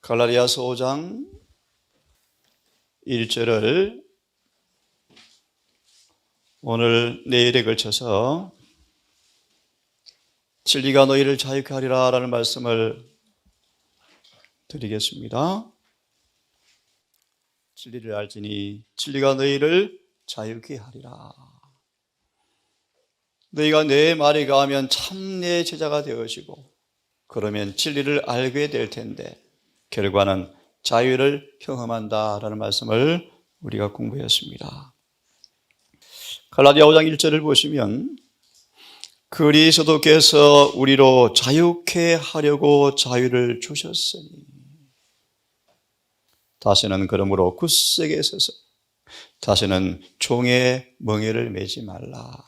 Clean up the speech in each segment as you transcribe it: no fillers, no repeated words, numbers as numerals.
갈라디아서 5장 1절을 오늘 내일에 걸쳐서 진리가 너희를 자유케 하리라 라는 말씀을 드리겠습니다. 진리를 알지니 진리가 너희를 자유케 하리라. 너희가 내 말에 가하면 참 내 제자가 되어지고 그러면 진리를 알게 될 텐데 결과는 자유를 경험한다라는 말씀을 우리가 공부했습니다. 갈라디아 5장 1절을 보시면 그리스도께서 우리로 자유케 하려고 자유를 주셨으니 다시는 그러므로 굳세게 서서 다시는 종의 멍에를 매지 말라.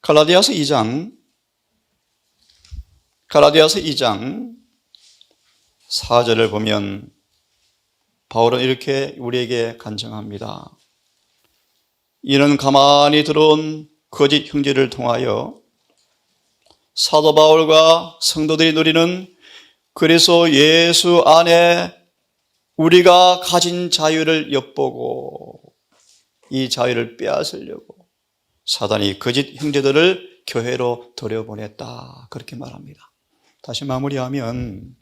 갈라디아서 2장 4절을 보면 바울은 이렇게 우리에게 간청합니다. 이는 가만히 들어온 거짓 형제를 통하여 사도 바울과 성도들이 누리는 그리스도 예수 안에 우리가 가진 자유를 엿보고 이 자유를 빼앗으려고 사단이 거짓 형제들을 교회로 들여보냈다. 그렇게 말합니다. 다시 마무리하면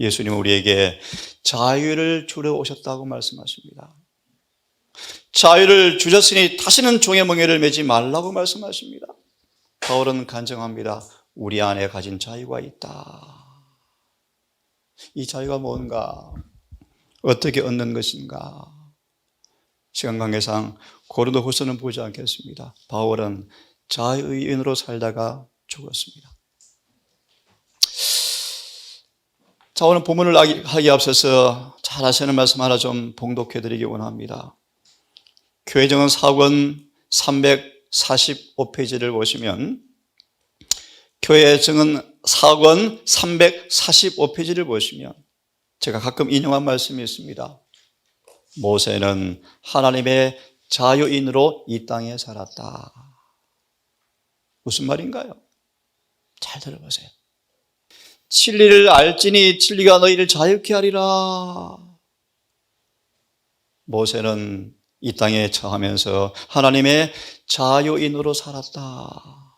예수님은 우리에게 자유를 주러 오셨다고 말씀하십니다. 자유를 주셨으니 다시는 종의 멍에를 매지 말라고 말씀하십니다. 바울은 간증합니다. 우리 안에 가진 자유가 있다. 이 자유가 뭔가? 어떻게 얻는 것인가? 시간 관계상 고린도후서는 보지 않겠습니다. 바울은 자유인으로 살다가 죽었습니다. 자, 오늘 본문을 하기에 앞서서 잘 아시는 말씀 하나 좀 봉독해 드리기 원합니다. 교회정은 사권 345페이지를 보시면 교회정은 사권 345페이지를 보시면 제가 가끔 인용한 말씀이 있습니다. 모세는 하나님의 자유인으로 이 땅에 살았다. 무슨 말인가요? 잘 들어보세요. 진리를 알지니 진리가 너희를 자유케 하리라. 모세는 이 땅에 처하면서 하나님의 자유인으로 살았다.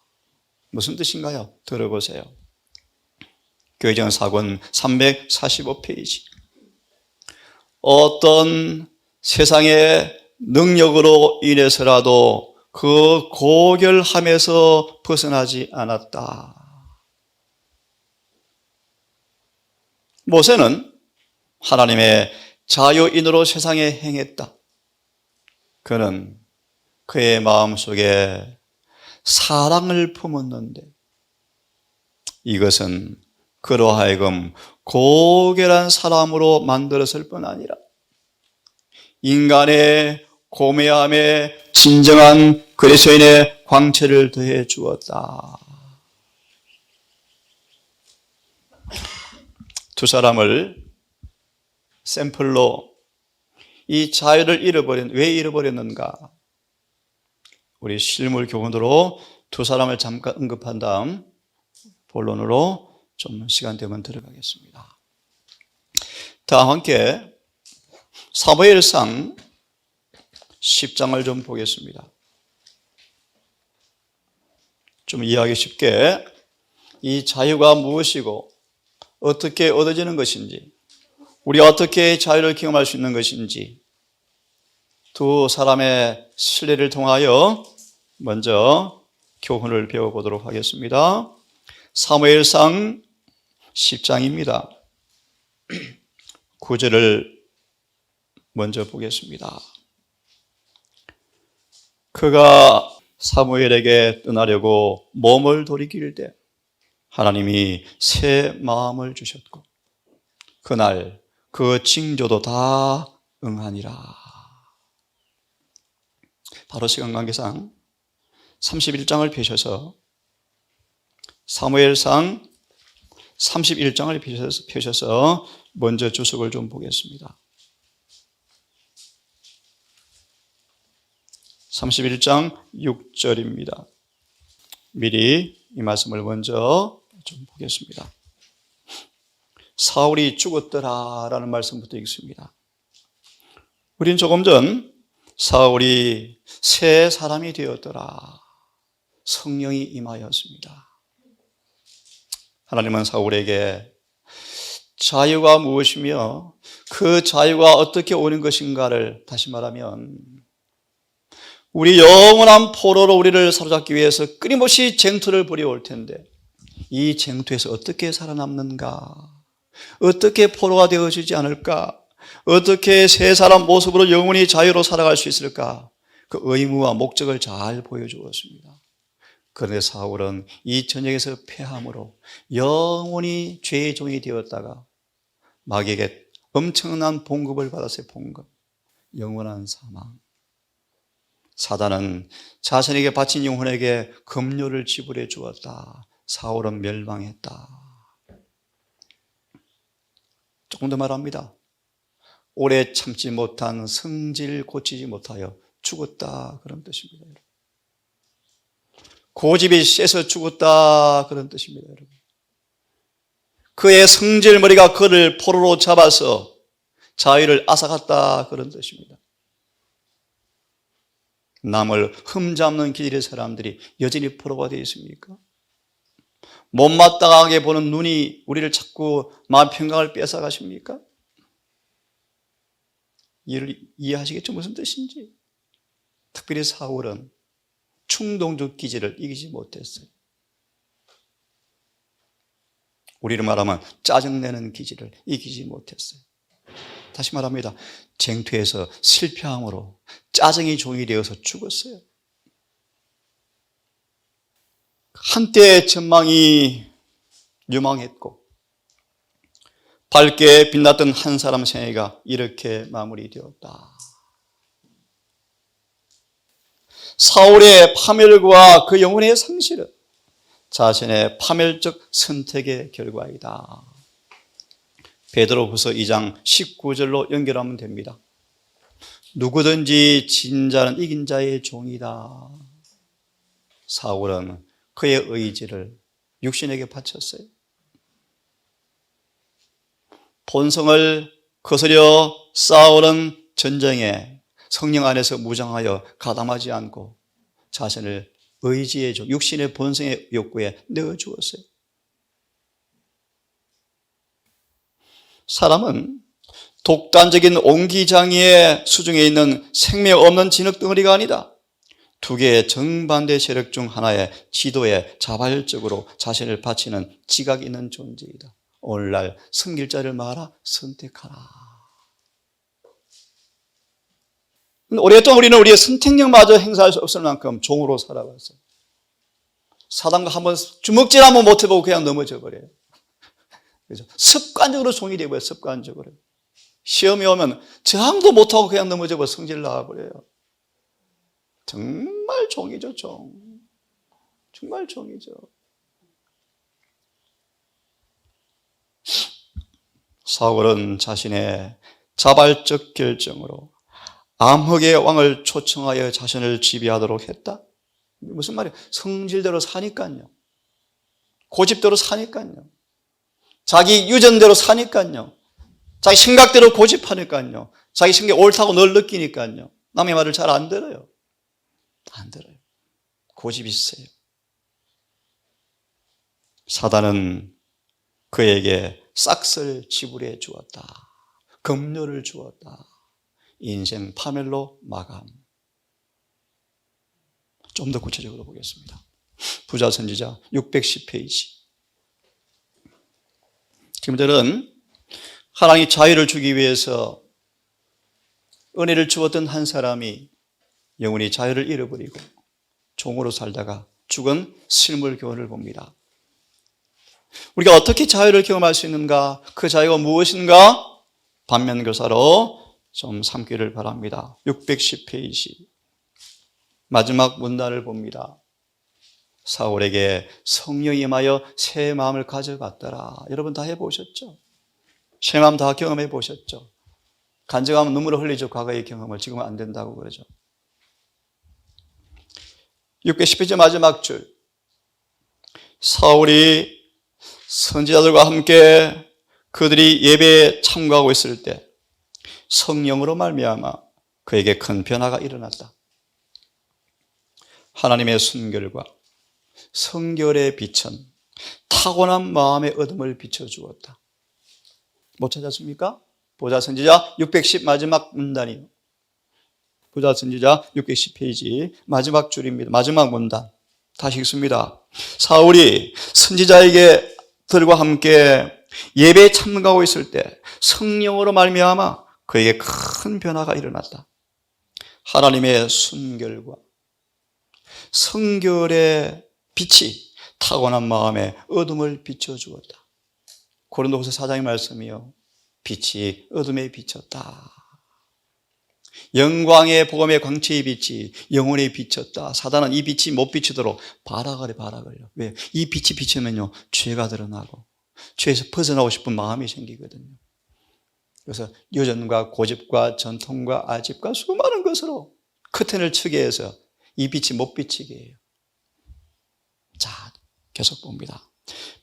무슨 뜻인가요? 들어보세요. 교회정 사권 345페이지. 어떤 세상의 능력으로 인해서라도 그 고결함에서 벗어나지 않았다. 모세는 하나님의 자유인으로 세상에 행했다. 그는 그의 마음속에 사랑을 품었는데 이것은 그로 하여금 고결한 사람으로 만들었을 뿐 아니라 인간의 고매함에 진정한 그리스도인의 광채를 더해 주었다. 두 사람을 샘플로 이 자유를 왜 잃어버렸는가? 우리 실물 교훈으로 두 사람을 잠깐 언급한 다음 본론으로 좀 시간 되면 들어가겠습니다. 다 함께 사무엘상 10장을 좀 보겠습니다. 좀 이해하기 쉽게 이 자유가 무엇이고 어떻게 얻어지는 것인지, 우리가 어떻게 자유를 경험할 수 있는 것인지 두 사람의 신뢰를 통하여 먼저 교훈을 배워보도록 하겠습니다. 사무엘상 10장입니다. 9절을 먼저 보겠습니다. 그가 사무엘에게 떠나려고 몸을 돌이킬 때 하나님이 새 마음을 주셨고 그날 그 징조도 다 응하니라. 바로 시간 관계상 31장을 펴셔서 사무엘상 31장을 펴셔서 먼저 주석을 좀 보겠습니다. 31장 6절입니다. 미리 이 말씀을 먼저 좀 보겠습니다. 사울이 죽었더라라는 말씀부터 읽습니다. 우린 조금 전 사울이 새 사람이 되었더라, 성령이 임하였습니다. 하나님은 사울에게 자유가 무엇이며 그 자유가 어떻게 오는 것인가를, 다시 말하면 우리 영원한 포로로 우리를 사로잡기 위해서 끊임없이 쟁투를 벌여올 텐데 이 쟁투에서 어떻게 살아남는가, 어떻게 포로가 되어지지 않을까, 어떻게 새 사람 모습으로 영원히 자유로 살아갈 수 있을까, 그 의무와 목적을 잘 보여주었습니다. 그런데 사울은 이 전쟁에서 패함으로 영원히 죄의 종이 되었다가 마귀에게 엄청난 봉급을 받았어요. 봉급, 영원한 사망. 사단은 자신에게 바친 영혼에게 급료를 지불해 주었다. 사울은 멸망했다. 조금 더 말합니다. 오래 참지 못한 성질 고치지 못하여 죽었다, 그런 뜻입니다. 고집이 세서 죽었다, 그런 뜻입니다. 여러분. 그의 성질머리가 그를 포로로 잡아서 자유를 앗아갔다, 그런 뜻입니다. 남을 흠잡는 길의 사람들이 여전히 포로가 되어 있습니까? 못마땅하게 보는 눈이 우리를 자꾸 마음 평강을 뺏어가십니까? 이를 이해하시겠죠? 무슨 뜻인지. 특별히 사울은 충동적 기질을 이기지 못했어요. 우리를 말하면 짜증내는 기질을 이기지 못했어요. 다시 말합니다. 쟁투에서 실패함으로 짜증이 종이 되어서 죽었어요. 한때 전망이 유망했고 밝게 빛났던 한 사람 생애가 이렇게 마무리되었다. 사울의 파멸과 그 영혼의 상실은 자신의 파멸적 선택의 결과이다. 베드로후서 2장 19절로 연결하면 됩니다. 누구든지 진 자는 이긴 자의 종이다. 사울은 그의 의지를 육신에게 바쳤어요. 본성을 거스려 싸우는 전쟁에 성령 안에서 무장하여 가담하지 않고 자신을 의지의 종, 육신의 본성의 욕구에 내어주었어요. 사람은 독단적인 옹기장이의 수중에 있는 생명 없는 진흙덩어리가 아니다. 두 개의 정반대 세력 중 하나의 지도에 자발적으로 자신을 바치는 지각 있는 존재이다. 오늘날 섬길 자를 말아 선택하라. 오랫동안 우리는 우리의 선택력마저 행사할 수 없을 만큼 종으로 살아왔어요. 사단과 한번 주먹질 한번 못 해보고 그냥 넘어져 버려요. 그죠? 습관적으로 종이 되어버려요. 습관적으로. 시험이 오면 저항도 못하고 그냥 넘어져 버려 성질 나와버려요. 정말 종이죠, 종. 정말 종이죠. 사울은 자신의 자발적 결정으로 암흑의 왕을 초청하여 자신을 지배하도록 했다. 무슨 말이에요? 성질대로 사니까요. 고집대로 사니까요. 자기 유전대로 사니까요. 자기 생각대로 고집하니까요. 자기 생각이 옳다고 늘 느끼니까요. 남의 말을 잘 안 들어요. 안 들어요. 고집이 세요. 사단은 그에게 싹쓸 지불해 주었다. 급료를 주었다. 인생 파멸로 마감. 좀 더 구체적으로 보겠습니다. 부자 선지자 610페이지. 지금들은 하나님이 자유를 주기 위해서 은혜를 주었던 한 사람이 영원히 자유를 잃어버리고 종으로 살다가 죽은 실물 교훈을 봅니다. 우리가 어떻게 자유를 경험할 수 있는가? 그 자유가 무엇인가? 반면교사로 좀 삼기를 바랍니다. 610페이지 마지막 문단을 봅니다. 사울에게 성령이 임하여 새 마음을 가져갔더라. 여러분 다 해보셨죠? 새 마음 다 경험해 보셨죠? 간증하면 눈물을 흘리죠. 과거의 경험을. 지금은 안 된다고 그러죠. 610페이지 마지막 줄. 사울이 선지자들과 함께 그들이 예배에 참가하고 있을 때 성령으로 말미암아 그에게 큰 변화가 일어났다. 하나님의 순결과 성결의 빛은 타고난 마음의 어둠을 비춰주었다. 못 찾았습니까? 보자 선지자 610 마지막 문단이요. 보자 선지자 610페이지 마지막 줄입니다. 마지막 문단. 다시 읽습니다. 사울이 선지자에게 들과 함께 예배에 참가하고 있을 때 성령으로 말미암아 그에게 큰 변화가 일어났다. 하나님의 순결과 성결의 빛이 타고난 마음에 어둠을 비춰주었다. 고린도후서 4장의 말씀이요. 빛이 어둠에 비쳤다. 영광의 복음의 광채의 빛이 영혼에 비쳤다. 사단은 이 빛이 못 비치도록 발악을 해, 발악을요. 왜? 이 빛이 비치면요, 죄가 드러나고 죄에서 벗어나고 싶은 마음이 생기거든요. 그래서 유전과 고집과 전통과 아집과 수많은 것으로 커튼을 치게 해서 이 빛이 못 비치게 해요. 자, 계속 봅니다.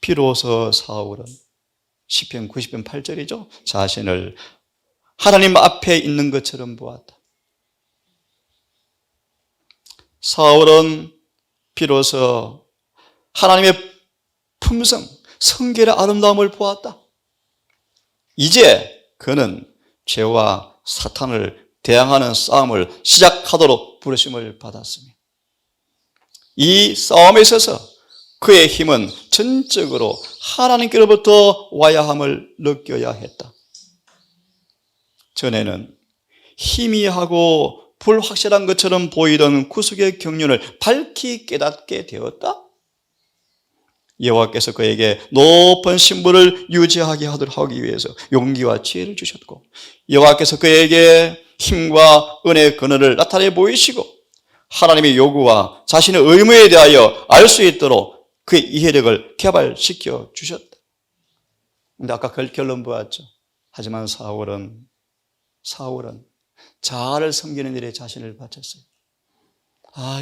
비로소 사울은 시편 90편 8절이죠. 자신을 하나님 앞에 있는 것처럼 보았다. 사울은 비로소 하나님의 품성, 성결의 아름다움을 보았다. 이제 그는 죄와 사탄을 대항하는 싸움을 시작하도록 부르심을 받았으며 이 싸움에 있어서 그의 힘은 전적으로 하나님께로부터 와야 함을 느껴야 했다. 전에는 희미하고 불확실한 것처럼 보이던 구속의 경륜을 밝히 깨닫게 되었다. 여호와께서 그에게 높은 신분을 유지하게 하기 위해서 용기와 지혜를 주셨고, 여호와께서 그에게 힘과 은혜의 근원을 나타내 보이시고 하나님의 요구와 자신의 의무에 대하여 알 수 있도록 그의 이해력을 개발시켜 주셨다. 근데 아까 결론 보았죠. 하지만 사울은 자아를 섬기는 일에 자신을 바쳤어요.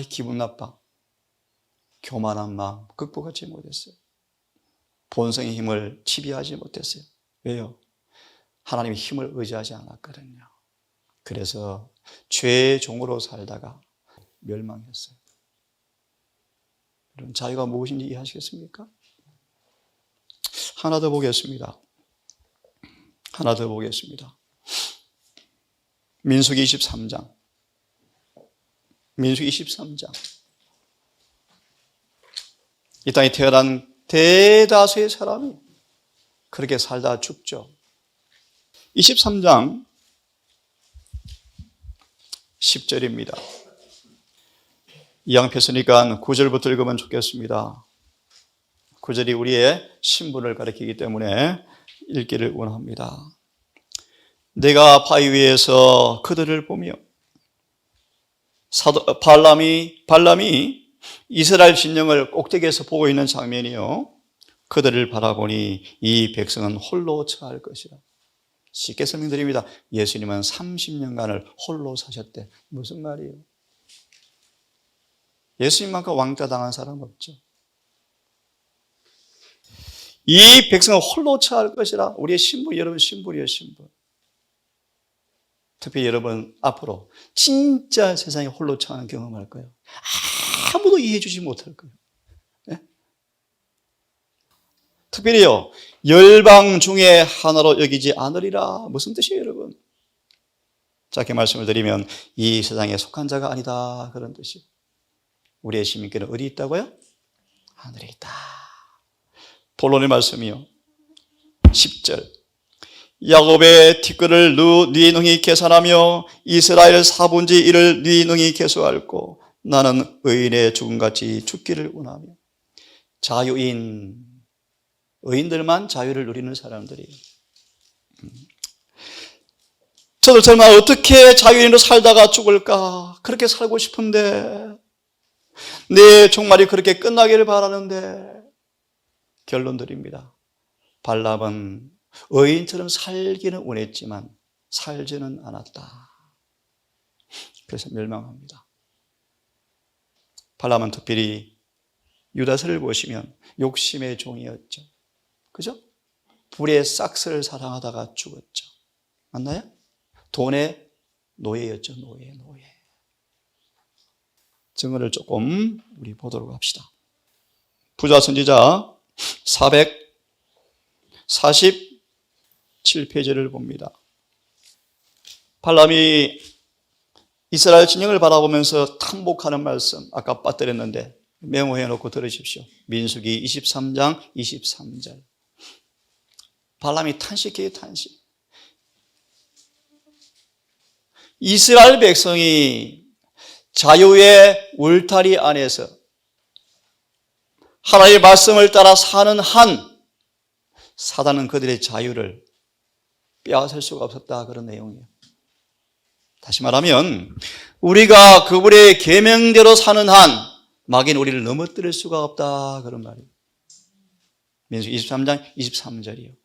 기분 나빠. 교만한 마음 극복하지 못했어요. 본성의 힘을 지배하지 못했어요. 왜요? 하나님의 힘을 의지하지 않았거든요. 그래서 죄의 종으로 살다가 멸망했어요. 여러분, 자유가 무엇인지 이해하시겠습니까? 하나 더 보겠습니다. 민수기 23장. 이 땅에 태어난 대다수의 사람이 그렇게 살다 죽죠. 23장 10절입니다. 이왕 폈으니까 9절부터 읽으면 좋겠습니다. 9절이 우리의 신분을 가리키기 때문에 읽기를 원합니다. 내가 바위 위에서 그들을 보며 발람이 이스라엘 진영을 꼭대기에서 보고 있는 장면이요. 그들을 바라보니 이 백성은 홀로 처할 것이라. 쉽게 설명드립니다. 예수님은 30년간을 홀로 사셨대. 무슨 말이에요? 예수님만큼 왕따 당한 사람 없죠. 이 백성은 홀로 처할 것이라. 우리의 신분, 여러분 신분이에요, 신분. 특히 여러분 앞으로 진짜 세상에 홀로 처하는 경험할 거예요. 아무도 이해해 주지 못할 거예요. 네? 특별히요, 열방 중에 하나로 여기지 않으리라. 무슨 뜻이에요, 여러분? 짧게 말씀을 드리면 이 세상에 속한 자가 아니다, 그런 뜻이에요. 우리의 시민권은 어디 있다고요? 하늘에 있다. 본론의 말씀이요. 10절. 야곱의 티끌을 네 능히 계산하며 이스라엘 4분의 1을 네 능히 계수할고 나는 의인의 죽음같이 죽기를 원하며. 의인들만 자유를 누리는 사람들이에요. 저들 설마 어떻게 자유인으로 살다가 죽을까? 그렇게 살고 싶은데, 내 종말이 그렇게 끝나기를 바라는데, 결론 드립니다. 발람은 의인처럼 살기는 원했지만 살지는 않았다. 그래서 멸망합니다. 발람은 특별히 유다서를 보시면 욕심의 종이었죠. 그죠? 불의 싹스를 사랑하다가 죽었죠. 맞나요? 돈의 노예였죠. 노예. 증언을 조금 우리 보도록 합시다. 부자 선지자 447페이지를 봅니다. 발람이 이스라엘 진영을 바라보면서 탐복하는 말씀, 아까 빠뜨렸는데 메모해 놓고 들으십시오. 민수기 23장 23절. 발람이 탄식해요, 탄식. 이스라엘 백성이 자유의 울타리 안에서 하나님의 말씀을 따라 사는 한 사단은 그들의 자유를 빼앗을 수가 없었다, 그런 내용이에요. 다시 말하면 우리가 그분의 계명대로 사는 한 마귀는 우리를 넘어뜨릴 수가 없다, 그런 말이에요. 민수기 23장 23절이요.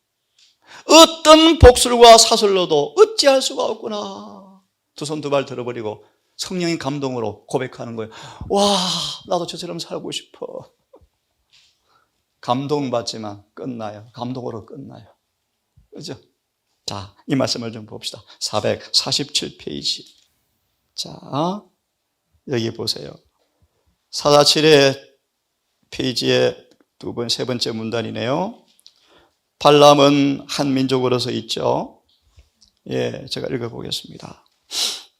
어떤 복술과 사술로도 어찌할 수가 없구나. 두 손 두 발 들어버리고 성령의 감동으로 고백하는 거예요. 와, 나도 저처럼 살고 싶어. 감동받지만 끝나요. 감동으로 끝나요. 그죠? 자, 이 말씀을 좀 봅시다. 447페이지. 자, 여기 보세요. 447의 페이지의 세 번째 문단이네요. 발람은 한 민족으로서 있죠. 예, 제가 읽어보겠습니다.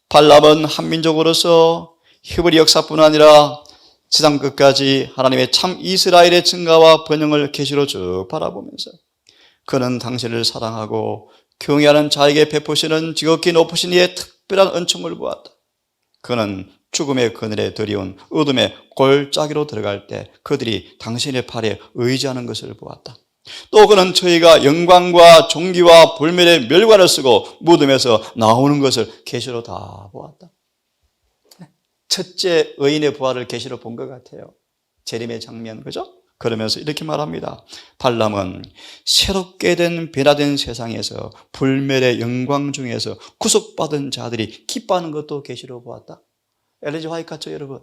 발람은 한 민족으로서 히브리 역사뿐 아니라 세상 끝까지 하나님의 참 이스라엘의 증가와 번영을 계시로 쭉 바라보면서 그는 당신을 사랑하고 경외하는 자에게 베푸시는 지극히 높으신 이의 특별한 은총을 보았다. 그는 죽음의 그늘에 들이온 어둠의 골짜기로 들어갈 때 그들이 당신의 팔에 의지하는 것을 보았다. 또 그는 저희가 영광과 존귀와 불멸의 멸관을 쓰고 무덤에서 나오는 것을 계시로 다 보았다. 첫째 의인의 부활을 계시로 본 것 같아요. 재림의 장면, 그죠? 그러면서 이렇게 말합니다. 발람은 새롭게 된 변화된 세상에서 불멸의 영광 중에서 구속받은 자들이 기뻐하는 것도 계시로 보았다. 엘리지 화이트 같죠, 여러분?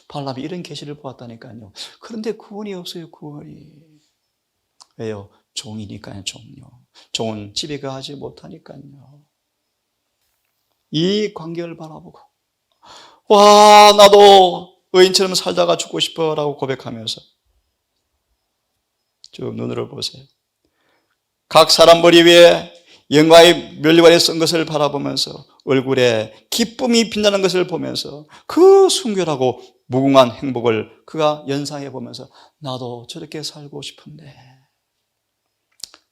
발람이 이런 계시를 보았다니까요. 그런데 구원이 없어요, 구원이. 왜요? 종이니까요, 종요. 종은 집에 가지 못하니까요. 이 광경을 바라보고 와, 나도 의인처럼 살다가 죽고 싶어 라고 고백하면서 쭉 눈으로 보세요. 각 사람 머리 위에 영광의 면류관이 쓴 것을 바라보면서 얼굴에 기쁨이 빛나는 것을 보면서 그 순결하고 무궁한 행복을 그가 연상해 보면서 나도 저렇게 살고 싶은데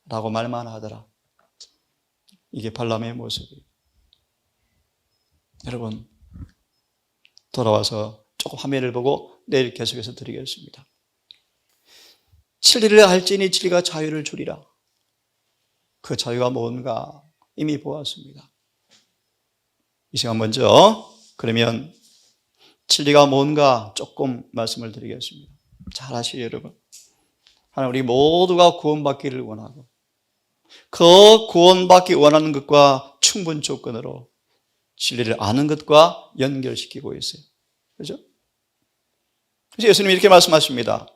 라고 말만 하더라. 이게 발람의 모습이에요. 여러분, 돌아와서 조금 화면을 보고 내일 계속해서 드리겠습니다. 진리를 알지니 진리가 자유를 주리라. 그 자유가 뭔가 이미 보았습니다. 이 시간 먼저 그러면 진리가 뭔가 조금 말씀을 드리겠습니다. 잘 아시죠, 여러분? 하나님, 우리 모두가 구원받기를 원하고 그 구원받기 원하는 것과 충분 조건으로 진리를 아는 것과 연결시키고 있어요. 그렇죠? 그래서 예수님이 이렇게 말씀하십니다.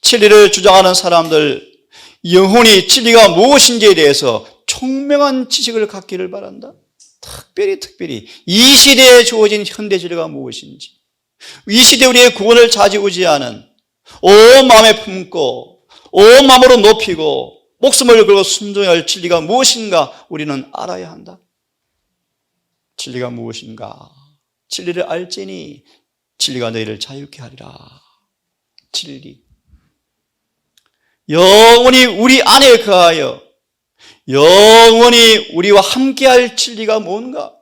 진리를 주장하는 사람들, 영혼이 진리가 무엇인지에 대해서 총명한 지식을 갖기를 바란다. 특별히 이 시대에 주어진 현대 진리가 무엇인지, 이 시대에 우리의 구원을 좌지우지하는 온 마음에 품고 온 마음으로 높이고 목숨을 걸고 순종할 진리가 무엇인가 우리는 알아야 한다. 진리가 무엇인가? 진리를 알지니 진리가 너희를 자유케 하리라. 진리. 영원히 우리 안에 거하여 영원히 우리와 함께할 진리가 뭔가?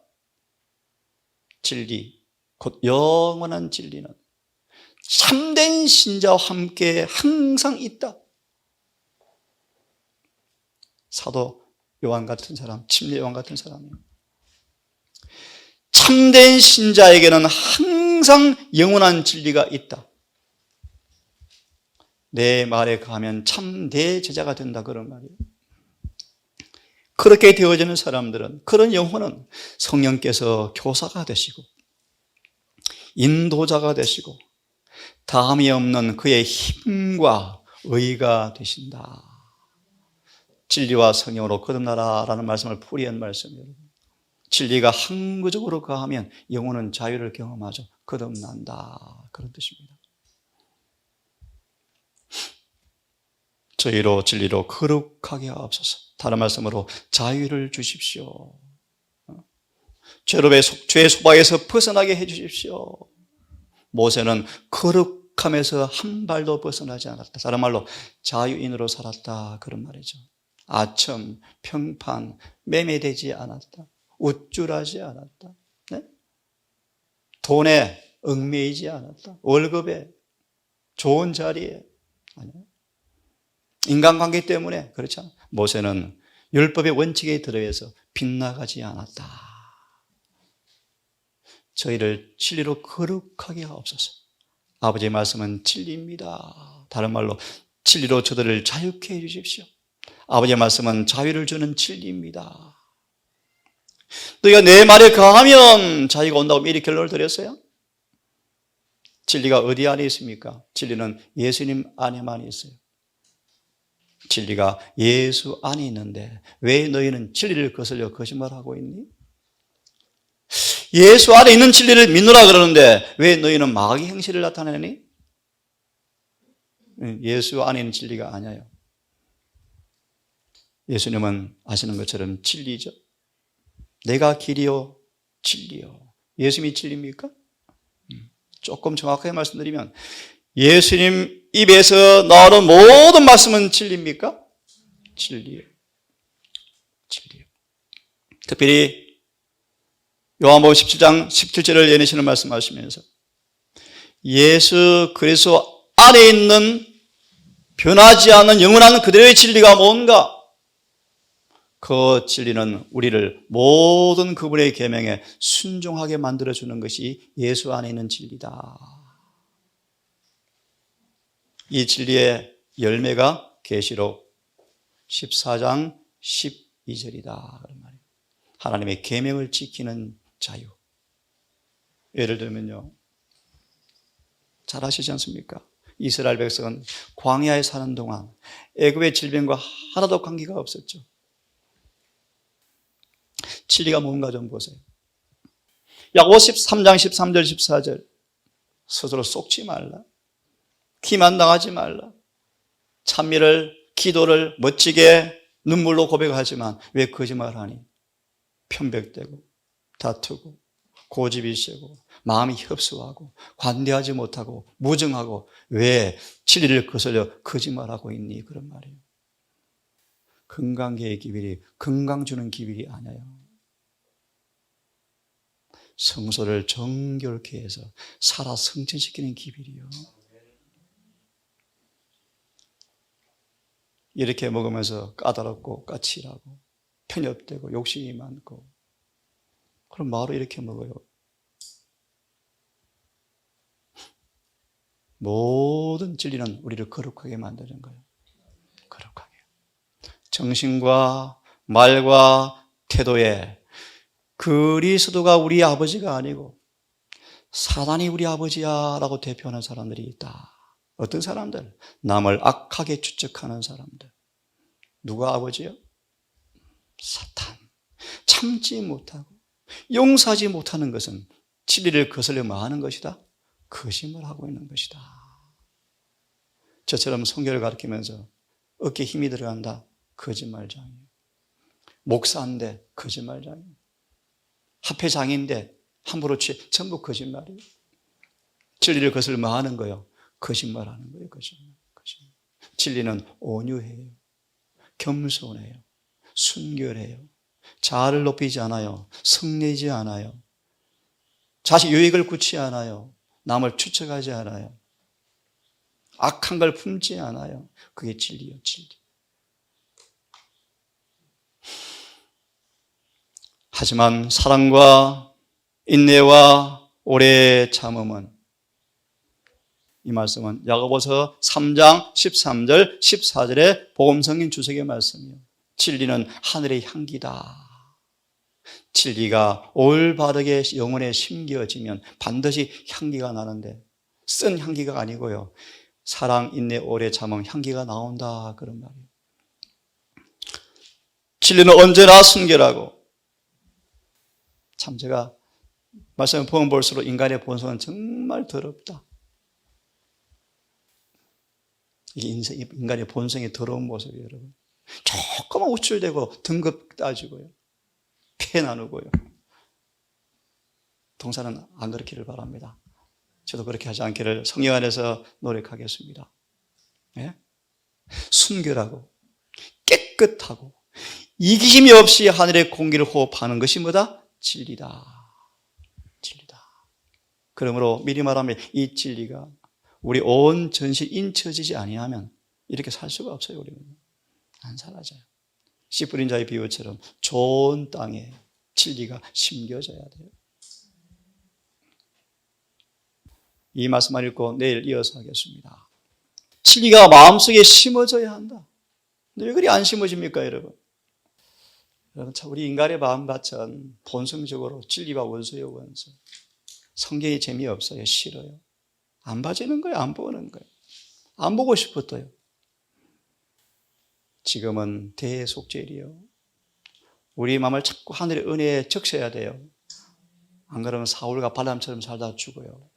진리, 곧 영원한 진리는 참된 신자와 함께 항상 있다. 사도 요한 같은 사람, 침례 요한 같은 사람이에요. 참된 신자에게는 항상 영원한 진리가 있다. 내 말에 가면 참내 제자가 된다, 그런 말이에요. 그렇게 되어지는 사람들은, 그런 영혼은 성령께서 교사가 되시고 인도자가 되시고 다함이 없는 그의 힘과 의가 되신다. 진리와 성령으로 거듭나라라는 말씀을 풀이한 말씀이에요. 진리가 항구적으로 거하면 영혼은 자유를 경험하죠. 거듭난다. 그런 뜻입니다. 저희로 진리로 거룩하게 하옵소서. 다른 말씀으로 자유를 주십시오. 죄의 소박에서 벗어나게 해 주십시오. 모세는 거룩함에서 한 발도 벗어나지 않았다. 다른 말로 자유인으로 살았다. 그런 말이죠. 아첨, 평판, 매매되지 않았다. 우쭐하지 않았다. 네? 돈에 얽매이지 않았다. 월급에, 좋은 자리에. 아니요. 인간관계 때문에 그렇죠. 모세는 율법의 원칙에 들어서 빗나가지 않았다. 저희를 진리로 거룩하게 하옵소서. 아버지의 말씀은 진리입니다. 다른 말로 진리로 저들을 자유케 해주십시오. 아버지의 말씀은 자유를 주는 진리입니다. 너희가 내 말에 거하면 자유가 온다고 미리 결론을 드렸어요. 진리가 어디 안에 있습니까? 진리는 예수님 안에만 있어요. 진리가 예수 안에 있는데 왜 너희는 진리를 거슬려 거짓말하고 있니? 예수 안에 있는 진리를 믿노라 그러는데 왜 너희는 마귀 행실을 나타내니? 예수 안에 있는 진리가 아니에요. 예수님은 아시는 것처럼 진리죠. 내가 길이요 진리요. 예수님이 진리입니까? 조금 정확하게 말씀드리면 예수님 입에서 나오는 모든 말씀은 진리입니까? 진리예요. 진리예요. 특별히 요한복음 17장 17절을 예내시는 말씀하시면서 예수 그리스도 안에 있는 변하지 않는 영원한 그대로의 진리가 뭔가? 그 진리는 우리를 모든 그분의 계명에 순종하게 만들어주는 것이 예수 안에 있는 진리다. 이 진리의 열매가 계시록 14장 12절이다. 그런 말이에요. 하나님의 계명을 지키는 자유. 예를 들면요, 잘 아시지 않습니까? 이스라엘 백성은 광야에 사는 동안 애굽의 질병과 하나도 관계가 없었죠. 진리가 뭔가 좀 보세요. 야고보 13장 13절 14절 스스로 속지 말라. 기만당하지 말라. 찬미를 기도를 멋지게 눈물로 고백하지만 왜 거짓말하니? 편백되고 다투고 고집이 세고 마음이 협소하고 관대하지 못하고 무정하고 왜 진리를 거슬려 거짓말하고 있니? 그런 말이에요. 건강계의 기별이 건강 주는 기별이 아니에요. 성소를 정결케 해서 살아 성천시키는 기별이요. 이렇게 먹으면서 까다롭고 까칠하고 편협되고 욕심이 많고 그럼 바로 이렇게 먹어요. 모든 진리는 우리를 거룩하게 만드는 거예요. 거룩하게. 정신과 말과 태도에 그리스도가 우리 아버지가 아니고 사단이 우리 아버지야 라고 대표하는 사람들이 있다. 어떤 사람들? 남을 악하게 추측하는 사람들. 누가 아버지요? 사탄. 참지 못하고 용서하지 못하는 것은 진리를 거슬려 마하는 것이다. 거짓말하고 있는 것이다. 저처럼 성경을 가르치면서 어깨에 힘이 들어간다. 거짓말장이에요. 목사인데 거짓말장이에요. 합회장인데 함부로 전부 거짓말이에요. 진리를 거슬려 마하는 거예요. 거짓말하는 거예요. 거짓말. 진리는 온유해요. 겸손해요. 순결해요. 자아를 높이지 않아요. 성내지 않아요. 자식 유익을 굳지 않아요. 남을 추측하지 않아요. 악한 걸 품지 않아요. 그게 진리예요. 진리. 하지만 사랑과 인내와 오래 참음은 이 말씀은 야고보서 3장 13절 14절의 복음성경 주석의 말씀이에요. 진리는 하늘의 향기다. 진리가 올바르게 영혼에 심겨지면 반드시 향기가 나는데 쓴 향기가 아니고요. 사랑, 인내, 오래 참음 향기가 나온다. 그런 말이에요. 진리는 언제나 순결하고, 참 제가 말씀을 보면 볼수록 인간의 본성은 정말 더럽다. 이게 인간의 본성이 더러운 모습이에요, 여러분. 조금만 우쭐대고 등급 따지고요. 패 나누고요. 동사는 안 그렇기를 바랍니다. 저도 그렇게 하지 않기를 성령 안에서 노력하겠습니다. 예? 순결하고 깨끗하고 이기심이 없이 하늘의 공기를 호흡하는 것이 뭐다? 진리다. 진리다. 그러므로 미리 말하면 이 진리가 우리 온 전시 인쳐지지 아니하면 이렇게 살 수가 없어요. 우리는 안 사라져요. 씨 뿌린 자의 비유처럼 좋은 땅에 진리가 심겨져야 돼요. 이 말씀만 읽고 내일 이어서 하겠습니다. 진리가 마음속에 심어져야 한다. 근데 왜 그리 안 심어집니까, 여러분? 여러분, 참 우리 인간의 마음밭은 본성적으로 진리와 원수예요, 원수. 성경이 재미없어요, 싫어요. 안 봐지는 거예요, 안 보는 거예요. 안 보고 싶었어요. 지금은 대속죄일이요. 우리 마음을 자꾸 하늘의 은혜에 적셔야 돼요. 안 그러면 사울과 발람처럼 살다 죽어요.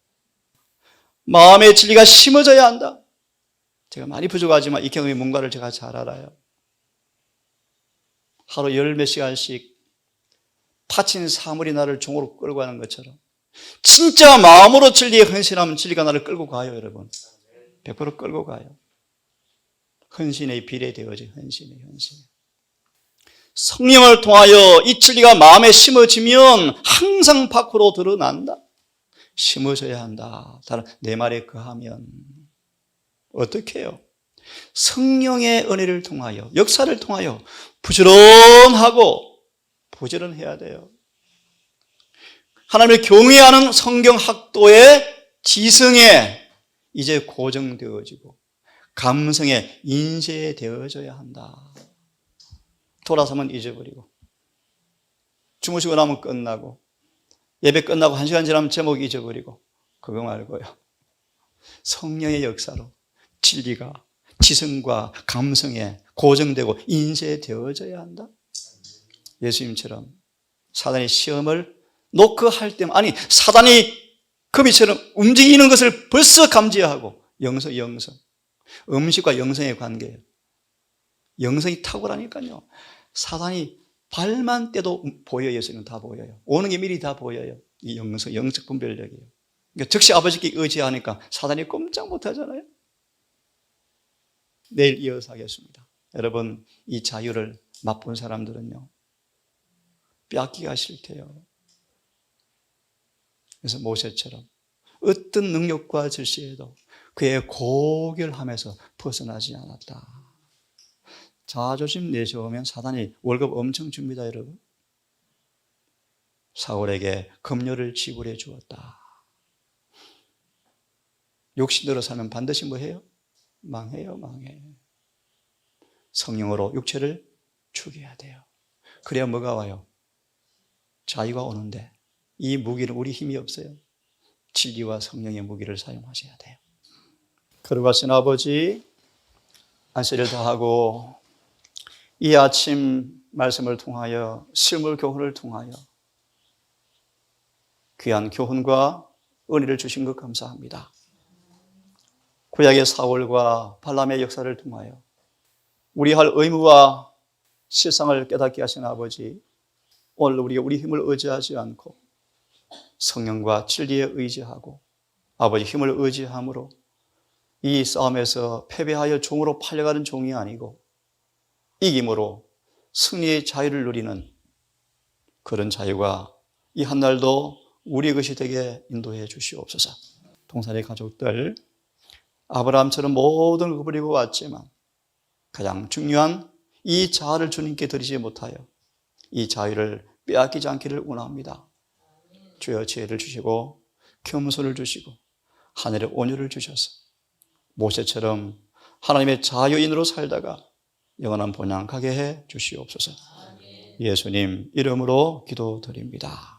마음의 진리가 심어져야 한다. 제가 많이 부족하지만 이 경험이 뭔가를 제가 잘 알아요. 하루 10몇 시간씩 파친 사물이 나를 종으로 끌고 가는 것처럼 진짜 마음으로 진리에 헌신하면 진리가 나를 끌고 가요, 여러분. 100% 끌고 가요. 헌신의 비례되어져, 헌신의. 성령을 통하여 이 진리가 마음에 심어지면 항상 밖으로 드러난다. 심어져야 한다. 다른 내 말에 거하면 어떻게 해요? 성령의 은혜를 통하여, 역사를 통하여 부지런하고 부지런해야 돼요. 하나님을 경외하는 성경 학도의 지성에 이제 고정되어지고 감성에 인쇄되어져야 한다. 돌아서면 잊어버리고 주무시고 나면 끝나고 예배 끝나고 1시간 지나면 제목 잊어버리고 그거 말고요. 성령의 역사로 진리가 지성과 감성에 고정되고 인쇄되어져야 한다. 예수님처럼 사단이 시험을 노크할 때만, 아니 사단이 거미처럼 움직이는 것을 벌써 감지하고 영성. 음식과 영성의 관계예요. 영성이 탁월하니까요. 사단이 발만 떼도 보여요. 예수님은 다 보여요. 오는 게 미리 다 보여요. 이 영적 분별력이에요. 그러니까 즉시 아버지께 의지하니까 사단이 꼼짝 못하잖아요. 내일 이어서 하겠습니다. 여러분, 이 자유를 맛본 사람들은요, 빼앗기가 싫대요. 그래서 모세처럼 어떤 능력과 질시에도 그의 고결함에서 벗어나지 않았다. 자존심 내세우면 사단이 월급 엄청 줍니다, 여러분. 사울에게 급료를 지불해 주었다. 욕심대로 살면 반드시 뭐 해요? 망해요. 성령으로 육체를 죽여야 돼요. 그래야 뭐가 와요? 자유가 오는데 이 무기는 우리 힘이 없어요. 진리와 성령의 무기를 사용하셔야 돼요. 거룩하신 아버지, 안식을 다하고 이 아침 말씀을 통하여 실물 교훈을 통하여 귀한 교훈과 은혜를 주신 것 감사합니다. 구약의 사울과 발람의 역사를 통하여 우리 할 의무와 실상을 깨닫게 하신 아버지, 오늘 우리가 우리 힘을 의지하지 않고 성령과 진리에 의지하고 아버지 힘을 의지함으로 이 싸움에서 패배하여 종으로 팔려가는 종이 아니고 이김으로 승리의 자유를 누리는 그런 자유가 이 한날도 우리 것이 되게 인도해 주시옵소서. 동산의 가족들, 아브라함처럼 모든 걸 버리고 왔지만 가장 중요한 이 자아를 주님께 드리지 못하여 이 자유를 빼앗기지 않기를 원합니다. 주여 지혜를 주시고 겸손을 주시고 하늘의 온유를 주셔서 모세처럼 하나님의 자유인으로 살다가 영원한 본향 가게 해 주시옵소서. 예수님 이름으로 기도드립니다.